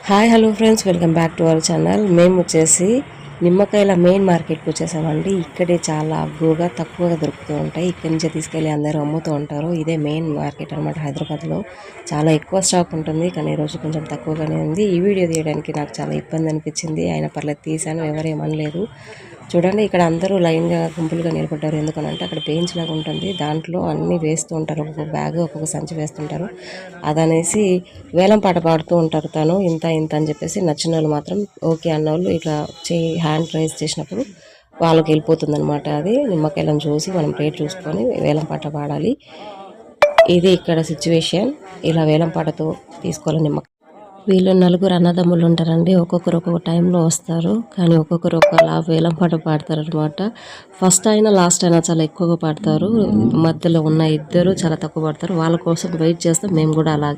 Hi hello friends, welcome back to our channel. మేము వచ్చేసి నిమ్మకాయల మెయిన్ మార్కెట్కి వచ్చేసామండి. ఇక్కడే చాలా అగ్గువగా తక్కువగా దొరుకుతూ ఉంటాయి. ఇక్కడి నుంచే తీసుకెళ్ళి అందరూ అమ్ముతూ ఉంటారు. ఇదే మెయిన్ మార్కెట్ అనమాట. హైదరాబాద్లో చాలా ఎక్కువ స్టాక్ ఉంటుంది, కానీ ఈరోజు కొంచెం తక్కువగానే ఉంది. ఈ వీడియో తీయడానికి నాకు చాలా ఇబ్బంది అనిపించింది, అయినా పర్లేదు తీసాను, ఎవరేమనలేదు. చూడండి, ఇక్కడ అందరూ లైన్గా గుంపులుగా నిలబడ్డారు. ఎందుకనంటే అక్కడ బెంచ్ లాగా ఉంటుంది, దాంట్లో అన్నీ వేస్తూ ఉంటారు. ఒక్కొక్క బ్యాగ్ ఒక్కొక్క సంచి వేస్తుంటారు. అదనేసి వేలం పాట పాడుతూ ఉంటారు. తను ఇంత ఇంత అని చెప్పేసి నచ్చిన వాళ్ళు మాత్రం ఓకే అన్నవాళ్ళు ఇట్లా హ్యాండ్ రైజ్ చేసినప్పుడు వాళ్ళకి వెళ్ళిపోతుంది అనమాట. అది నిమ్మకాయలను చూసి మనం రేట్ చూసుకొని వేలం పాట పాడాలి. ఇది ఇక్కడ సిచ్యువేషన్. ఇలా వేలం పాటతో తీసుకోవాలి నిమ్మకాయ. వీళ్ళు నలుగురు అన్నదమ్ములు ఉంటారండి. ఒక్కొక్కరు ఒక్కొక్క టైంలో వస్తారు, కానీ ఒక్కొక్కరు ఒక్కలా వేలం పాట పాడతారు అనమాట. ఫస్ట్ అయినా లాస్ట్ అయినా చాలా ఎక్కువగా పాడతారు. మధ్యలో ఉన్న ఇద్దరు చాలా తక్కువ పాడతారు. వాళ్ళ కోసం వెయిట్ చేస్తాం మేము కూడా అలాగే.